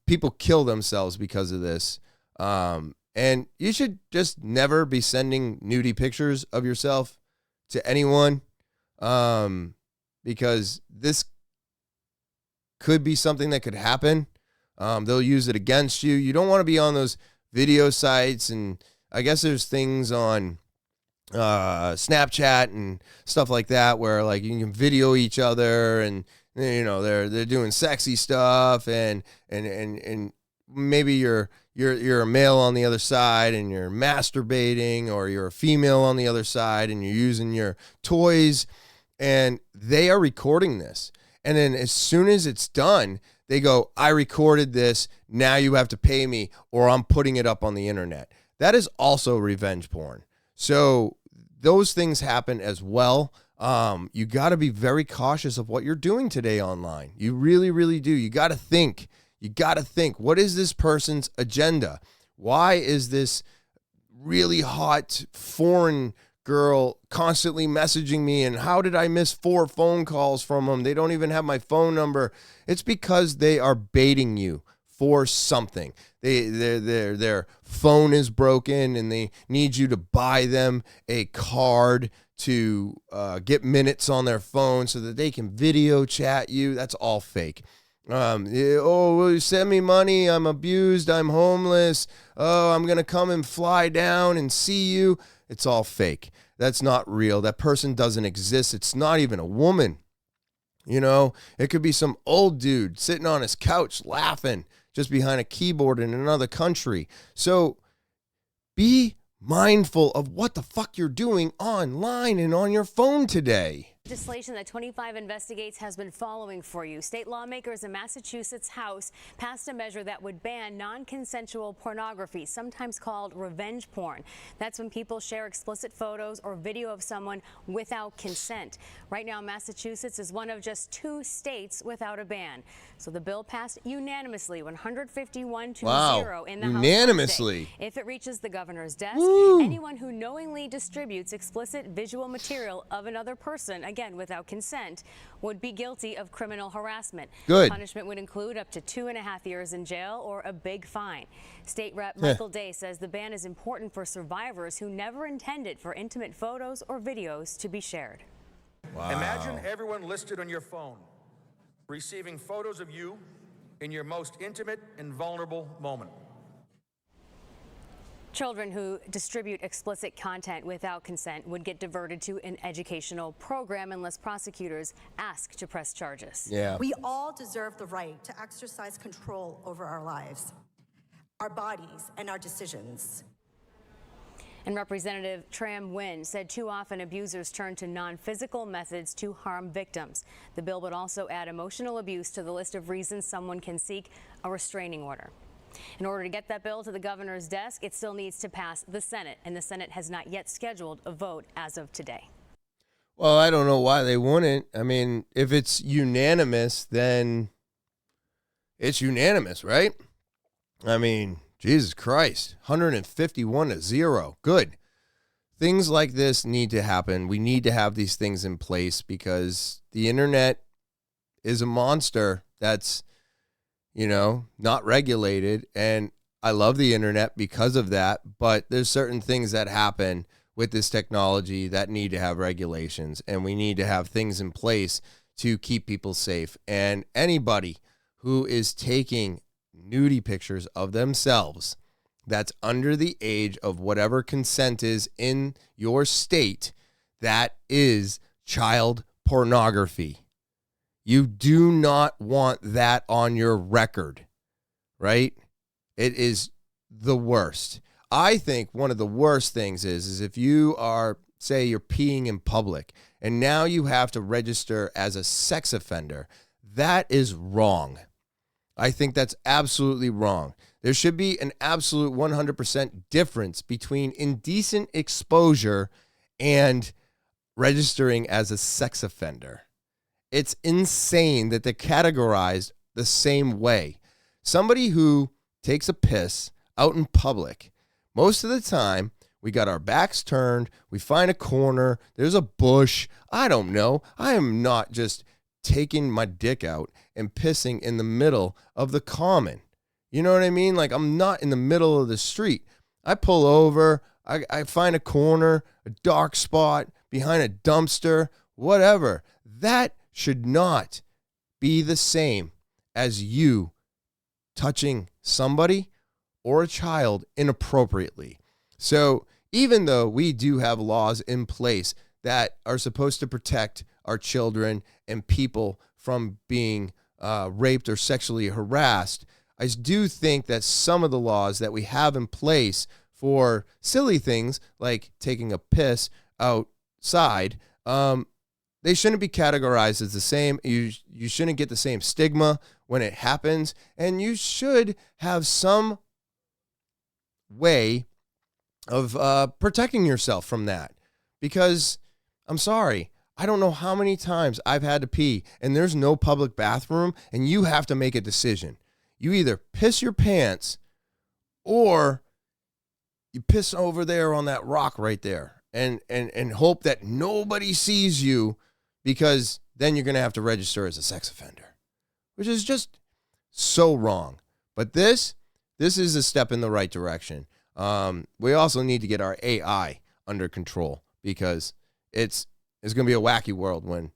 People kill themselves because of this. And you should just never be sending nudie pictures of yourself to anyone, because this could be something that could happen. They'll use it against you. You don't want to be on those video sites, and I guess there's things on Snapchat and stuff like that where like you can video each other, and you know they're doing sexy stuff, and maybe you're a male on the other side and you're masturbating, or you're a female on the other side and you're using your toys, and they are recording this. And then as soon as it's done, they go, I recorded this, now you have to pay me, or I'm putting it up on the internet. That is also revenge porn. So those things happen as well. You got to be very cautious of what you're doing today online. You really, really do. You got to think. You got to think, what is this person's agenda? Why is this really hot foreign girl constantly messaging me, and how did I miss 4 phone calls from them? They don't even have my phone number. It's because they are baiting you for something. Their phone is broken and they need you to buy them a card to get minutes on their phone so that they can video chat you. That's all fake. Send me money, I'm abused, I'm homeless, I'm gonna come and fly down and see you. It's all fake. That's not real. That person doesn't exist. It's not even a woman. You know, it could be some old dude sitting on his couch laughing just behind a keyboard in another country. So be mindful of what the fuck you're doing online and on your phone today. Legislation that 25 Investigates has been following for you. State lawmakers in Massachusetts House passed a measure that would ban non-consensual pornography, sometimes called revenge porn. That's when people share explicit photos or video of someone without consent. Right now, Massachusetts is one of just 2 states without a ban. So the bill passed unanimously, 151 to 0 in the House. Unanimously. If it reaches the governor's desk, Woo. anyone who knowingly distributes explicit visual material of another person, again without consent, would be guilty of criminal harassment. Good. Punishment would include up to 2.5 years in jail or a big fine. State Rep Michael Day says the ban is important for survivors who never intended for intimate photos or videos to be shared. Wow. Imagine everyone listed on your phone receiving photos of you in your most intimate and vulnerable moment. Children who distribute explicit content without consent would get diverted to an educational program unless prosecutors ask to press charges. Yeah. We all deserve the right to exercise control over our lives, our bodies, and our decisions. And Representative Tram Nguyen said too often abusers turn to non-physical methods to harm victims. The bill would also add emotional abuse to the list of reasons someone can seek a restraining order. In order to get that bill to the governor's desk, it still needs to pass the Senate, and the Senate has not yet scheduled a vote as of today. Well, I don't know why they wouldn't. I mean, if it's unanimous, then it's unanimous, right? I mean, Jesus Christ, 151-0. Good. Things like this need to happen. We need to have these things in place because the internet is a monster that's, not regulated. And I love the internet because of that. But there's certain things that happen with this technology that need to have regulations. And we need to have things in place to keep people safe. And anybody who is taking nudie pictures of themselves that's under the age of whatever consent is in your state, that is child pornography. You do not want that on your record, right? It is the worst. I think one of the worst things is if you are, say you're peeing in public and now you have to register as a sex offender. That is wrong. I think that's absolutely wrong. There should be an absolute 100% difference between indecent exposure and registering as a sex offender. It's insane that they're categorized the same way. Somebody who takes a piss out in public, most of the time, we got our backs turned, we find a corner, there's a bush, I don't know. I am not just taking my dick out and pissing in the middle of the common. You know what I mean? Like, I'm not in the middle of the street. I pull over, I find a corner, a dark spot, behind a dumpster, whatever. That should not be the same as you touching somebody or a child inappropriately. So even though we do have laws in place that are supposed to protect our children and people from being raped or sexually harassed, I do think that some of the laws that we have in place for silly things like taking a piss outside, they shouldn't be categorized as the same. You shouldn't get the same stigma when it happens, and you should have some way of protecting yourself from that. Because I'm sorry, I don't know how many times I've had to pee and there's no public bathroom and you have to make a decision. You either piss your pants or you piss over there on that rock right there and hope that nobody sees you, because then you're going to have to register as a sex offender, which is just so wrong. But this is a step in the right direction. We also need to get our AI under control, because it's going to be a wacky world when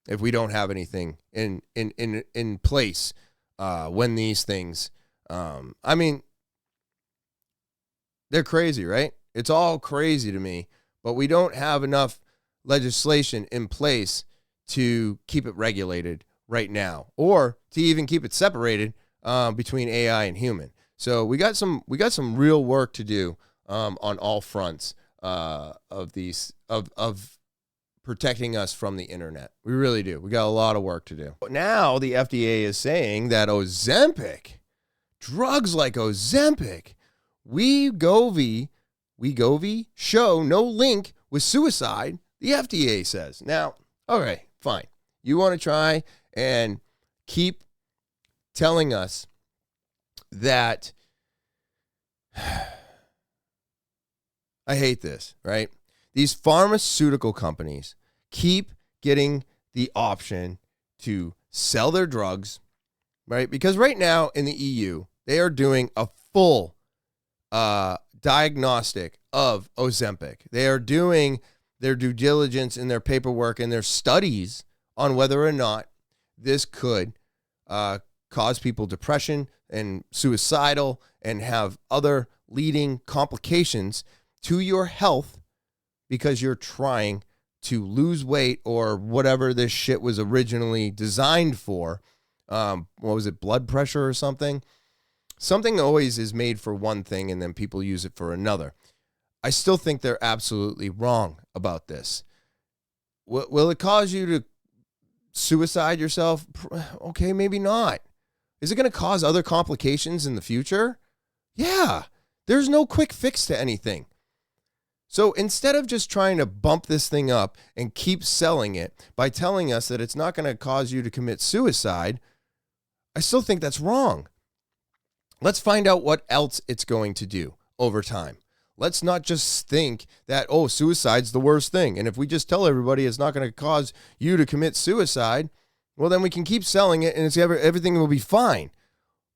if we don't have anything in place when these things, I mean, they're crazy, right? It's all crazy to me, but we don't have enough legislation in place to keep it regulated right now, or to even keep it separated between AI and human. So we got some real work to do on all fronts of protecting us from the internet. We really do. We got a lot of work to do. But now the FDA is saying that Ozempic, drugs like Ozempic, Wegovy show no link with suicide, the FDA says. Now, okay, fine. You want to try and keep telling us that I hate this, right? These pharmaceutical companies keep getting the option to sell their drugs, right? Because right now in the EU, they are doing a full diagnostic of Ozempic. They are doing their due diligence in their paperwork and their studies on whether or not this could cause people depression and suicidal and have other leading complications to your health, because you're trying to lose weight or whatever this shit was originally designed for. What was it, blood pressure or something? Something always is made for one thing and then people use it for another. I still think they're absolutely wrong about this. Will it cause you to suicide yourself? Okay, maybe not. Is it going to cause other complications in the future? Yeah. There's no quick fix to anything. So instead of just trying to bump this thing up and keep selling it by telling us that it's not going to cause you to commit suicide, I still think that's wrong. Let's find out what else it's going to do over time. Let's not just think that, oh, suicide's the worst thing. And if we just tell everybody it's not going to cause you to commit suicide, well, then we can keep selling it and everything will be fine.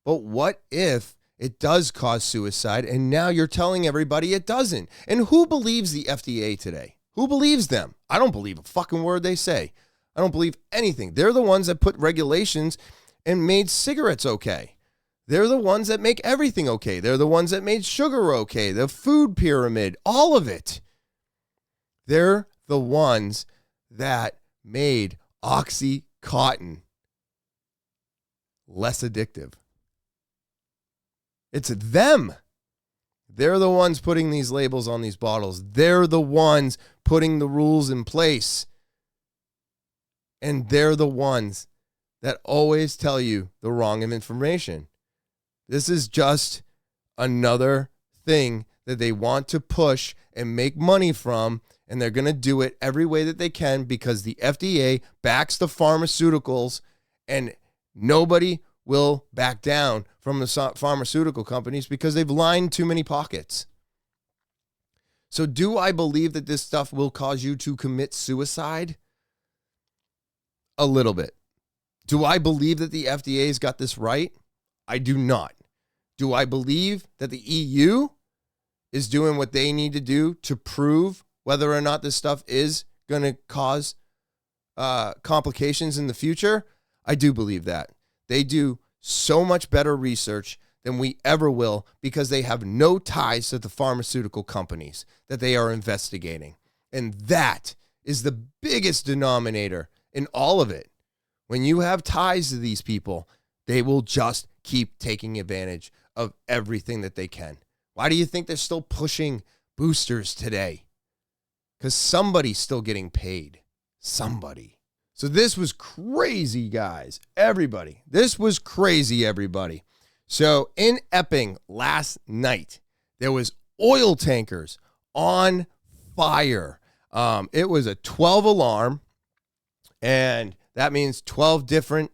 But what if it does cause suicide and now you're telling everybody it doesn't? And who believes the FDA today? Who believes them? I don't believe a fucking word they say. I don't believe anything. They're the ones that put regulations and made cigarettes okay. They're the ones that make everything okay. They're the ones that made sugar okay, the food pyramid, all of it. They're the ones that made Oxycontin less addictive. It's them. They're the ones putting these labels on these bottles. They're the ones putting the rules in place. And they're the ones that always tell you the wrong information. This is just another thing that they want to push and make money from, and they're going to do it every way that they can because the FDA backs the pharmaceuticals, and nobody will back down from the pharmaceutical companies because they've lined too many pockets. So do I believe that this stuff will cause you to commit suicide? A little bit. Do I believe that the FDA's got this right? I do not. Do I believe that the EU is doing what they need to do to prove whether or not this stuff is going to cause complications in the future? I do believe that. They do so much better research than we ever will because they have no ties to the pharmaceutical companies that they are investigating. And that is the biggest denominator in all of it. When you have ties to these people, they will just keep taking advantage of everything that they can. Why do you think they're still pushing boosters today? Because somebody's still getting paid. Somebody. So this was crazy, guys. Everybody. This was crazy, everybody. So in Epping last night, there was oil tankers on fire. It was a 12 alarm, and that means 12 different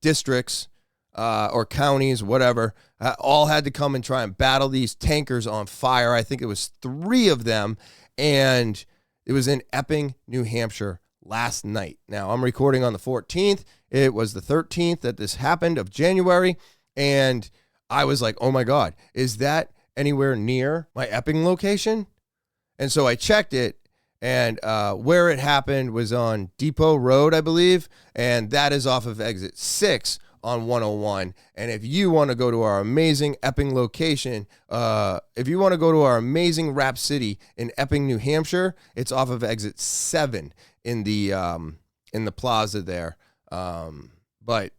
districts or counties, whatever, all had to come and try and battle these tankers on fire. I think it was 3 of them, and it was in Epping, New Hampshire last night. Now, I'm recording on the 14th. It was the 13th that this happened of January, and I was like, oh my God, is that anywhere near my Epping location? And so I checked it, and where it happened was on Depot Road, I believe, and that is off of exit 6 on 101. And if you want to go to our amazing Epping location, if you want to go to our amazing Rap City in Epping, New Hampshire, it's off of exit 7 in the plaza there. But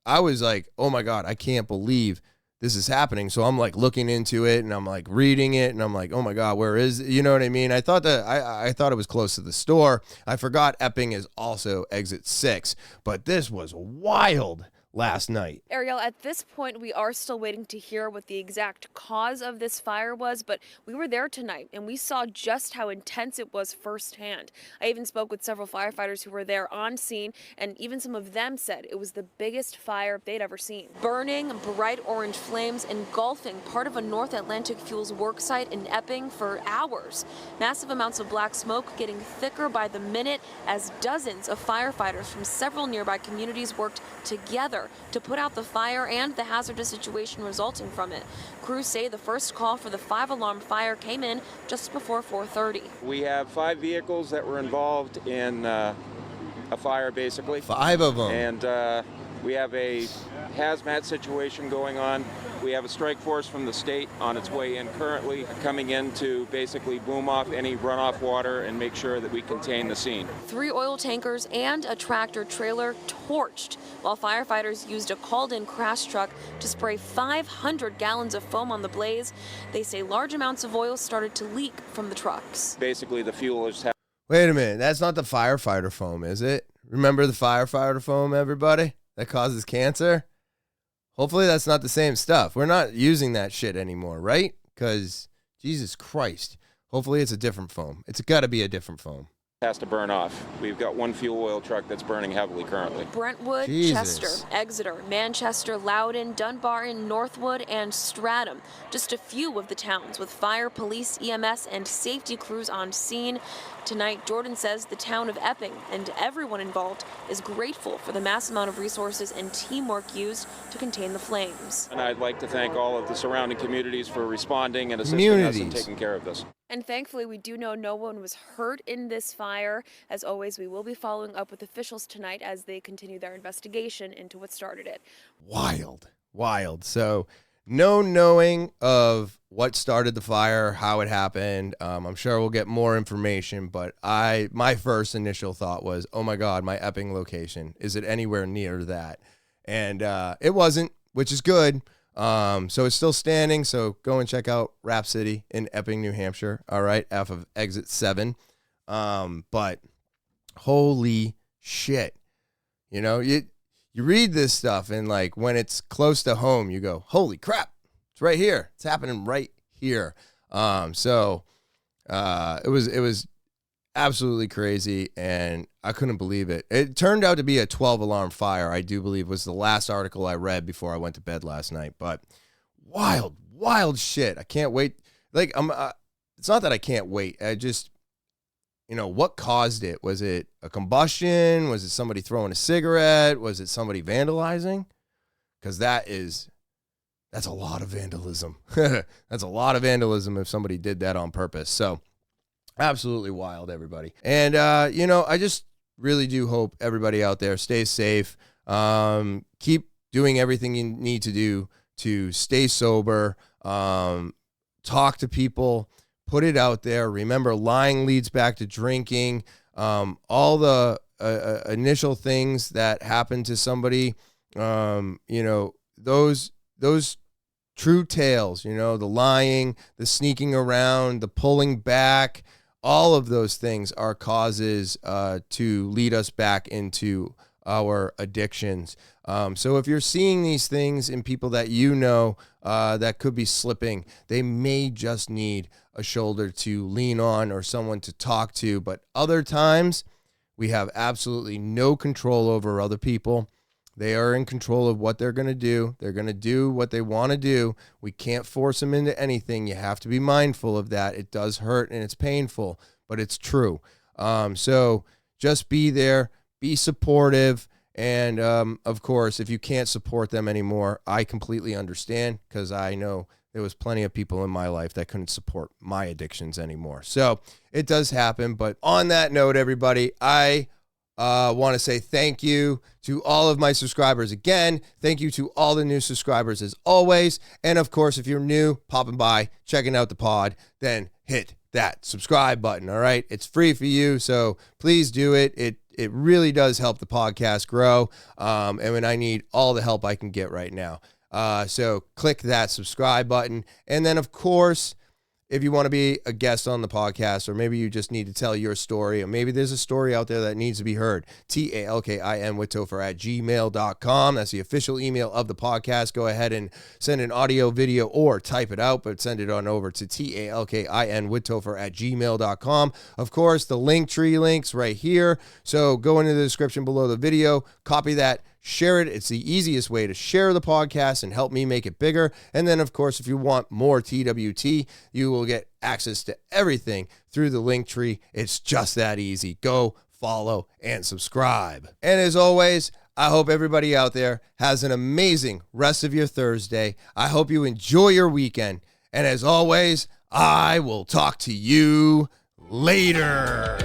I was like, oh my God, I can't believe this is happening. So I'm like looking into it and I'm like reading it and I'm like, oh my God, where is it? You know what I mean? I thought that I thought it was close to the store. I forgot Epping is also exit 6, but this was wild last night. Ariel, at this point, we are still waiting to hear what the exact cause of this fire was, but we were there tonight and we saw just how intense it was firsthand. I even spoke with several firefighters who were there on scene, and even some of them said it was the biggest fire they'd ever seen. Burning bright orange flames engulfing part of a North Atlantic Fuels worksite in Epping for hours. Massive amounts of black smoke getting thicker by the minute as dozens of firefighters from several nearby communities worked together to put out the fire and the hazardous situation resulting from it. Crews say the first call for the 5-alarm fire came in just before 4:30. We have 5 vehicles that were involved in a fire, basically. 5 of them. And we have a hazmat situation going on. We have a strike force from the state on its way in currently, coming in to basically boom off any runoff water and make sure that we contain the scene. 3 oil tankers and a tractor trailer torched, while firefighters used a called-in crash truck to spray 500 gallons of foam on the blaze. They say large amounts of oil started to leak from the trucks. Basically, the fuel is... Wait a minute. That's not the firefighter foam, is it? Remember the firefighter foam, everybody? That causes cancer? Hopefully that's not the same stuff. We're not using that shit anymore, right? Because, Jesus Christ. Hopefully it's a different foam. It's got to be a different foam. Has to burn off. We've got one fuel oil truck that's burning heavily currently. Brentwood, Jesus. Chester, Exeter, Manchester, Loudoun, Dunbarton, Northwood, and Stratham. Just a few of the towns with fire, police, EMS, and safety crews on scene. Tonight, Jordan says the town of Epping and everyone involved is grateful for the mass amount of resources and teamwork used to contain the flames. And I'd like to thank all of the surrounding communities for responding and assisting us in taking care of this. And thankfully, we do know no one was hurt in this fire. As always, we will be following up with officials tonight as they continue their investigation into what started it. Wild. So no knowing of what started the fire, how it happened. I'm sure we'll get more information, but my first initial thought was, oh my God, my Epping location. Is it anywhere near that? And it wasn't, which is good. So it's still standing. So go and check out Rap City in Epping, New Hampshire. All right. Off of exit 7. But holy shit, you read this stuff and like when it's close to home, you go, holy crap, it's right here. It's happening right here. So it was absolutely crazy, and I couldn't believe it. It turned out to be a 12-alarm fire, I do believe, was the last article I read before I went to bed last night. But wild shit. I can't wait. Like, it's not that I can't wait. I just, what caused it? Was it a combustion? Was it somebody throwing a cigarette? Was it somebody vandalizing? Because that's a lot of vandalism. That's a lot of vandalism if somebody did that on purpose. So, absolutely wild, everybody. And, I just really do hope everybody out there stays safe. Keep doing everything you need to do to stay sober. Talk to people. Put it out there. Remember, lying leads back to drinking. All the initial things that happen to somebody, those true tales, the lying, the sneaking around, the pulling back, all of those things are causes to lead us back into our addictions. So if you're seeing these things in people that that could be slipping, they may just need a shoulder to lean on or someone to talk to. But other times, we have absolutely no control over other people. They are in control of what they're going to do. They're going to do what they want to do. We can't force them into anything. You have to be mindful of that. It does hurt and it's painful, but it's true. So just be there, be supportive. And of course, if you can't support them anymore, I completely understand, because I know there was plenty of people in my life that couldn't support my addictions anymore. So it does happen. But on that note, everybody, I want to say thank you to all of my subscribers again. Thank you to all the new subscribers as always. And of course, if you're new, popping by, checking out the pod, then hit that subscribe button. All right. It's free for you. So please do it. It really does help the podcast grow. And when I need all the help I can get right now. So click that subscribe button. And then of course, if you want to be a guest on the podcast, or maybe you just need to tell your story, or maybe there's a story out there that needs to be heard, talkinwithtopher@gmail.com. That's the official email of the podcast. Go ahead and send an audio, video, or type it out, but send it on over to talkinwithtopher@gmail.com. Of course, the Linktree link's right here. So go into the description below the video, copy that, share it. It's the easiest way to share the podcast and help me make it bigger. And then, of course, if you want more TWT, you will get access to everything through the Linktree. It's just that easy. Go follow and subscribe. And as always, I hope everybody out there has an amazing rest of your Thursday. I hope you enjoy your weekend. And as always, I will talk to you later.